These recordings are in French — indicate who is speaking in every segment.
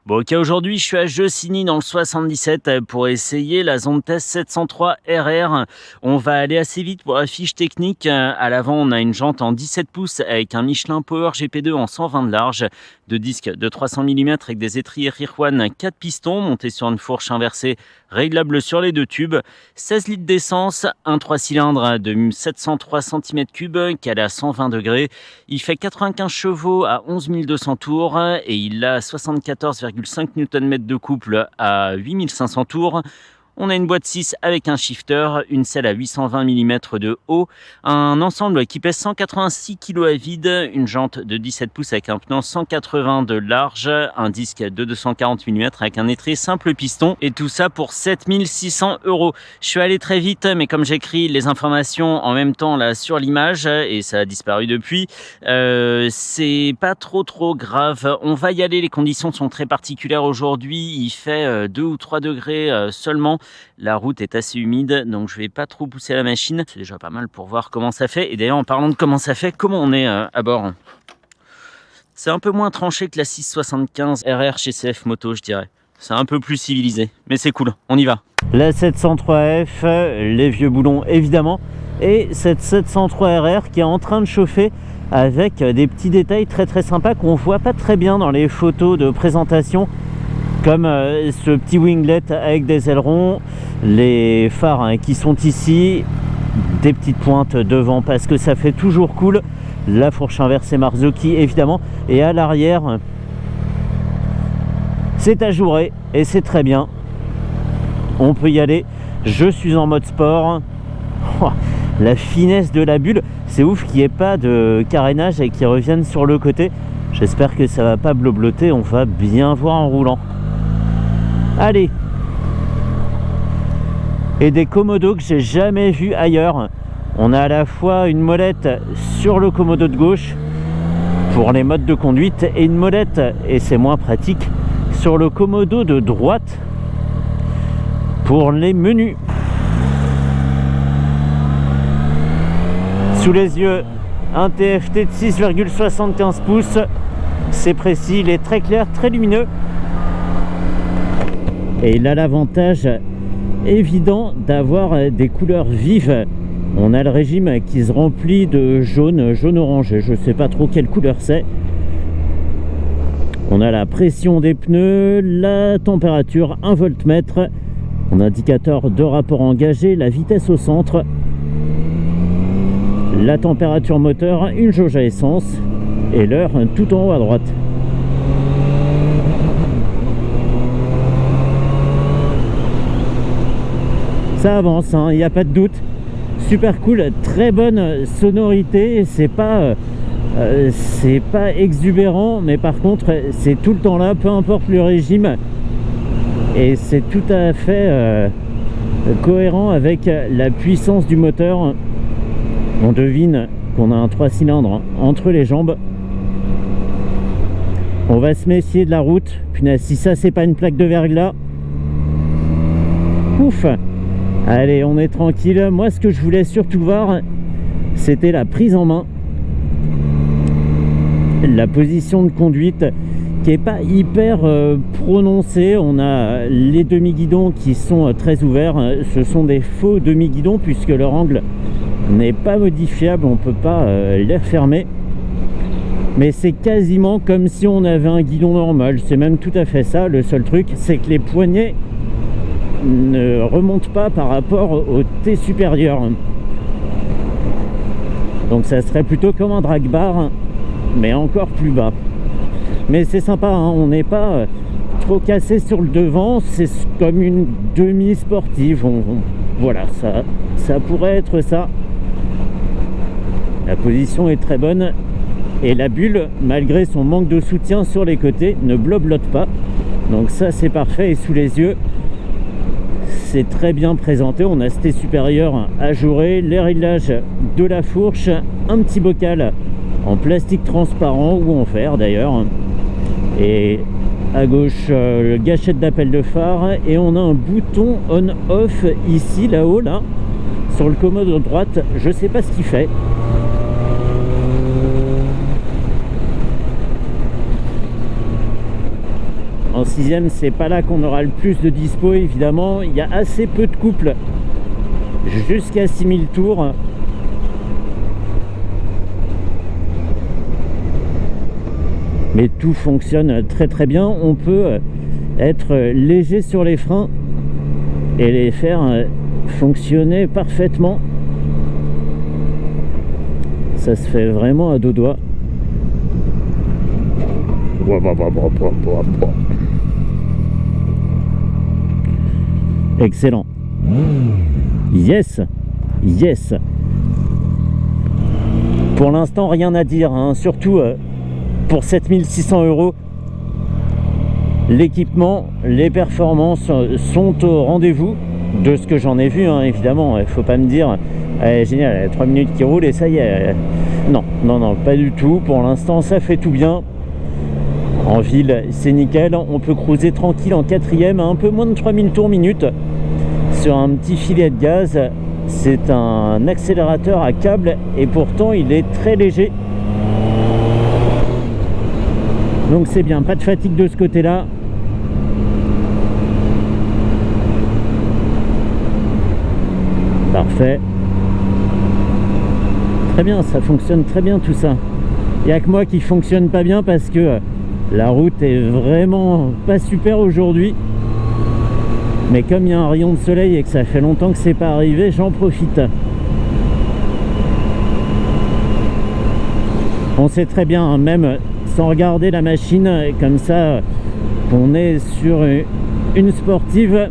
Speaker 1: Bon, ok, aujourd'hui, je suis à Jeusigny dans le 77 pour essayer la zone test 703 RR. On va aller assez vite pour la fiche technique. À l'avant, on a une jante en 17 pouces avec un Michelin Power GP2 en 120 de large, deux disques de 300 mm avec des étriers Rear One 4 pistons montés sur une fourche inversée réglable sur les deux tubes, 16 litres d'essence, un 3 cylindres de 703 cm3 calé à 120 degrés. Il fait 95 chevaux à 11 200 tours et il a 74,5 Nm de couple à 8500 tours. On a une boîte 6 avec un shifter, une selle à 820 mm de haut, un ensemble qui pèse 186 kg à vide, une jante de 17 pouces avec un pneu 180 de large, un disque de 240 mm avec un étrier simple piston, et tout ça pour 7600 €. Je suis allé très vite, mais comme j'écris les informations en même temps là sur l'image, et ça a disparu depuis, c'est pas trop grave. On va y aller, les conditions sont très particulières aujourd'hui, il fait 2 ou 3 degrés seulement. La route est assez humide, donc je vais pas trop pousser la machine. C'est déjà pas mal pour voir comment ça fait. Et d'ailleurs, en parlant de comment ça fait, comment on est à bord? C'est un peu moins tranché que la 675 RR chez CF Moto, je dirais. C'est un peu plus civilisé, mais c'est cool, on y va. La 703F, les vieux boulons évidemment, et cette 703 RR qui est en train de chauffer avec des petits détails très sympas qu'on voit pas très bien dans les photos de présentation, comme ce petit winglet avec des ailerons, les phares qui sont ici, des petites pointes devant parce que ça fait toujours cool, la fourche inversée Marzocchi évidemment, et à l'arrière c'est ajouré et c'est très bien, on peut y aller. Je suis en mode sport. Oh, la finesse de la bulle, c'est ouf qu'il n'y ait pas de carénage et qu'il revienne sur le côté. J'espère que ça va pas bleu-bleuter, on va bien voir en roulant. Allez, et des commodos que j'ai jamais vu ailleurs. On a à la fois une molette sur le commodo de gauche pour les modes de conduite et une molette, et c'est moins pratique, sur le commodo de droite pour les menus. Sous les yeux, un TFT de 6,75 pouces, c'est précis, il est très clair, très lumineux. Et il a l'avantage évident d'avoir des couleurs vives. On a le régime qui se remplit de jaune-orange. Je ne sais pas trop quelle couleur c'est. On a la pression des pneus, la température, un voltmètre, un indicateur de rapport engagé, la vitesse au centre, la température moteur, une jauge à essence et l'heure tout en haut à droite. Ça avance, il n'y a pas de doute. Super cool, très bonne sonorité. C'est pas exubérant, mais par contre c'est tout le temps là, peu importe le régime, et c'est tout à fait cohérent avec la puissance du moteur. On devine qu'on a un 3 cylindres entre les jambes. On va se méfier de la route. Punaise, si ça c'est pas une plaque de verglas, ouf. Allez, on est tranquille. Moi, ce que je voulais surtout voir, c'était la prise en main, la position de conduite qui est pas hyper prononcée. On a les demi-guidons qui sont très ouverts. Ce sont des faux demi-guidons puisque leur angle n'est pas modifiable, on peut pas les refermer. Mais c'est quasiment comme si on avait un guidon normal. C'est même tout à fait ça. Le seul truc, c'est que les poignets ne remonte pas par rapport au T supérieur, donc ça serait plutôt comme un drag bar mais encore plus bas. Mais c'est sympa, on n'est pas trop cassé sur le devant, c'est comme une demi sportive. Voilà, ça pourrait être ça. La position est très bonne et la bulle, malgré son manque de soutien sur les côtés, ne bloblote pas, donc ça c'est parfait. Et sous les yeux, c'est très bien présenté. On a ce T supérieur ajouré, les réglages de la fourche, un petit bocal en plastique transparent ou en fer d'ailleurs, et à gauche gâchette d'appel de phare, et on a un bouton on-off ici, là-haut, là, sur le commode de droite. Je sais pas ce qu'il fait. En 6e, c'est pas là qu'on aura le plus de dispo, évidemment. Il y a assez peu de couples jusqu'à 6000 tours. Mais tout fonctionne très très bien. On peut être léger sur les freins et les faire fonctionner parfaitement. Ça se fait vraiment à deux doigts. Excellent. Yes, yes. Pour l'instant, rien à dire, hein. Surtout pour 7600 €. L'équipement, les performances sont au rendez-vous de ce que j'en ai vu, hein, évidemment. Il faut pas me dire génial, 3 minutes qui roulent et ça y est. Non, non, non, pas du tout. Pour l'instant, ça fait tout bien. En ville, c'est nickel. On peut cruiser tranquille en 4e à un peu moins de 3000 tours minute sur un petit filet de gaz. C'est un accélérateur à câble et pourtant il est très léger. Donc c'est bien, pas de fatigue de ce côté-là. Parfait. Très bien, ça fonctionne très bien tout ça. Il n'y a que moi qui fonctionne pas bien parce que la route est vraiment pas super aujourd'hui. Mais comme il y a un rayon de soleil et que ça fait longtemps que c'est pas arrivé, j'en profite. On sait très bien, hein, même sans regarder la machine, comme ça, on est sur une sportive.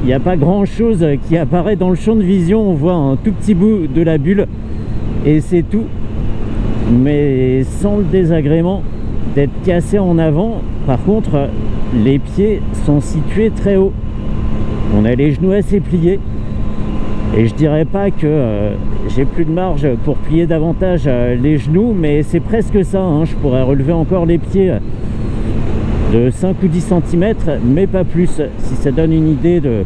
Speaker 1: Il n'y a pas grand chose qui apparaît dans le champ de vision. On voit un tout petit bout de la bulle et c'est tout. Mais sans le désagrément d'être cassé en avant. Par contre, les pieds sont situés très haut. On a les genoux assez pliés. Et je dirais pas que j'ai plus de marge pour plier davantage les genoux, mais c'est presque ça, hein. Je pourrais relever encore les pieds de 5 ou 10 cm, mais pas plus, si ça donne une idée de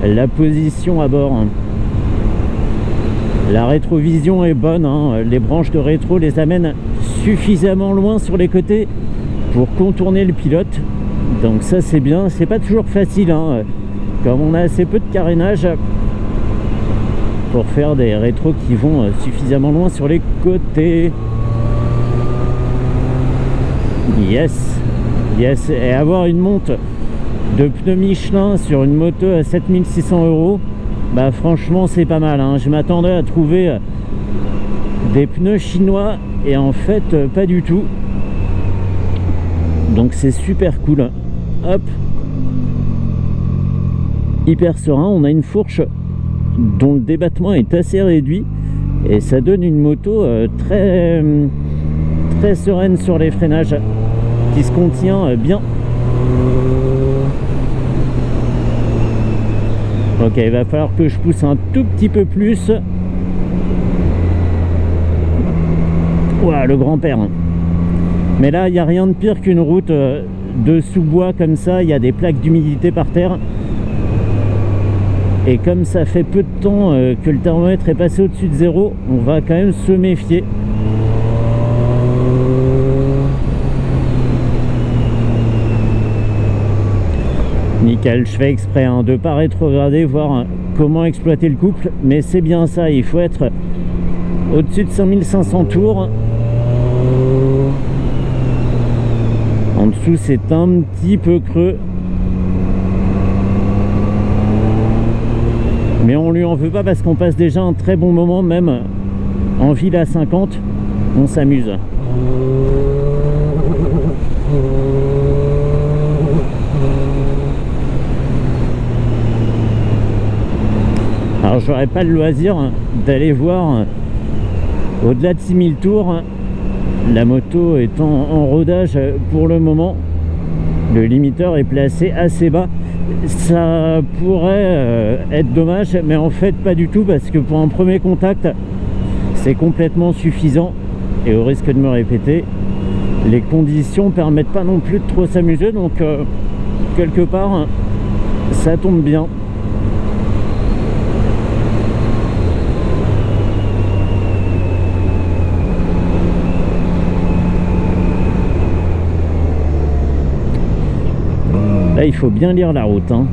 Speaker 1: la position à bord. La rétrovision est bonne, hein. Les branches de rétro les amènent suffisamment loin sur les côtés pour contourner le pilote. Donc ça c'est bien, c'est pas toujours facile, hein. Comme on a assez peu de carénage pour faire des rétros qui vont suffisamment loin sur les côtés. Yes, yes. Et avoir une monte de pneus Michelin sur une moto à 7600 €, bah franchement c'est pas mal, hein. Je m'attendais à trouver des pneus chinois et en fait pas du tout. Donc c'est super cool. Hop, hyper serein. On a une fourche dont le débattement est assez réduit et ça donne une moto très sereine sur les freinages, qui se contient bien. Ok, il va falloir que je pousse un tout petit peu plus. Ouah, le grand-père. Mais là, il n'y a rien de pire qu'une route de sous-bois comme ça. Il y a des plaques d'humidité par terre. Et comme ça fait peu de temps que le thermomètre est passé au-dessus de 0, on va quand même se méfier. Nickel, je fais exprès hein, de ne pas rétrograder, voir comment exploiter le couple. Mais c'est bien ça, il faut être au-dessus de 5500 tours. En dessous, c'est un petit peu creux. Mais on lui en veut pas parce qu'on passe déjà un très bon moment, même en ville à 50, on s'amuse. Alors j'aurais pas le loisir d'aller voir au-delà de 6000 tours, la moto étant en rodage pour le moment. Le limiteur est placé assez bas. Ça pourrait être dommage, mais en fait pas du tout, parce que pour un premier contact c'est complètement suffisant. Et au risque de me répéter, les conditions permettent pas non plus de trop s'amuser, donc quelque part ça tombe bien. Là, il faut bien lire la route, hein.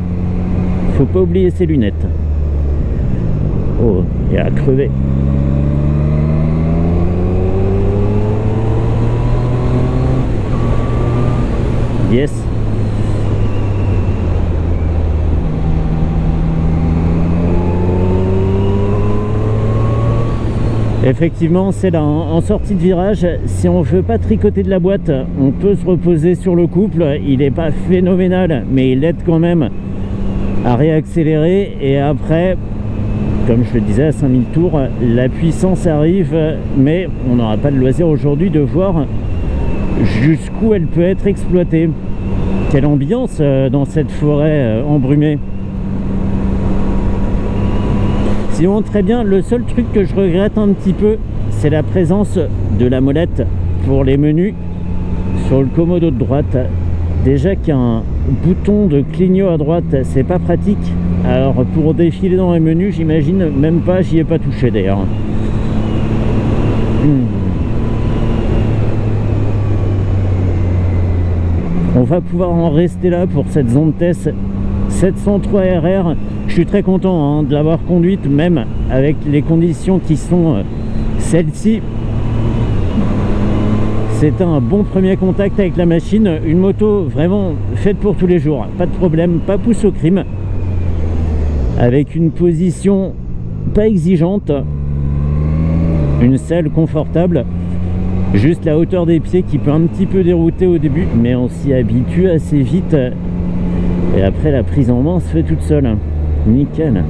Speaker 1: Faut pas oublier ses lunettes. Oh, et à crever. Yes. Effectivement, c'est là, en sortie de virage, si on veut pas tricoter de la boîte, on peut se reposer sur le couple. Il n'est pas phénoménal, mais il aide quand même à réaccélérer. Et après, comme je le disais, à 5000 tours, la puissance arrive, mais on n'aura pas le loisir aujourd'hui de voir jusqu'où elle peut être exploitée. Quelle ambiance dans cette forêt embrumée. Sinon, très bien. Le seul truc que je regrette un petit peu, c'est la présence de la molette pour les menus sur le commodo de droite. Déjà qu'un bouton de clignot à droite, c'est pas pratique. Alors pour défiler dans les menus, j'imagine même pas, j'y ai pas touché d'ailleurs. On va pouvoir en rester là pour cette zone test 703 RR. Je suis très content de l'avoir conduite, même avec les conditions qui sont celles-ci. C'est un bon premier contact avec la machine. Une moto vraiment faite pour tous les jours. Pas de problème, pas pousse au crime. Avec une position pas exigeante. Une selle confortable. Juste la hauteur des pieds qui peut un petit peu dérouter au début, mais on s'y habitue assez vite. Et après, la prise en main se fait toute seule. Nickel,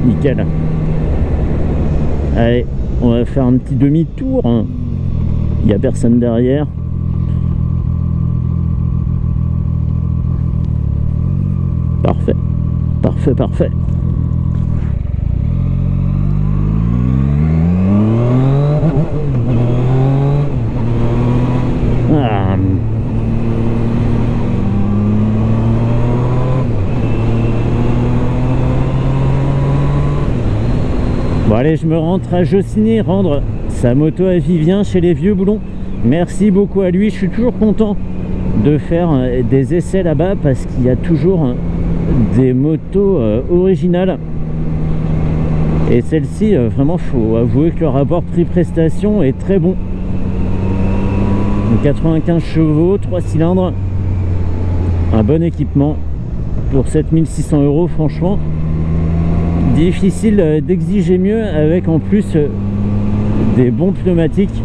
Speaker 1: nickel. Allez, on va faire un petit demi-tour. Il n'y a personne derrière. Parfait, parfait, parfait. Ah. Bon allez, je me rentre à Jossigny rendre sa moto à Vivien chez les Vieux Boulons. Merci beaucoup à lui, je suis toujours content de faire des essais là-bas parce qu'il y a toujours des motos originales. Et celle-ci, vraiment, faut avouer que le rapport prix-prestation est très bon. 95 chevaux, 3 cylindres, un bon équipement pour 7600 €, franchement. Difficile d'exiger mieux avec en plus des bons pneumatiques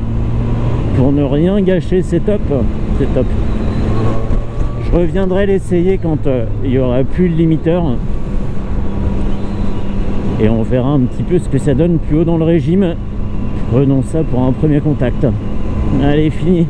Speaker 1: pour ne rien gâcher, c'est top, c'est top. Je reviendrai l'essayer quand il n'y aura plus le limiteur et on verra un petit peu ce que ça donne plus haut dans le régime. Prenons ça pour un premier contact. Allez, fini.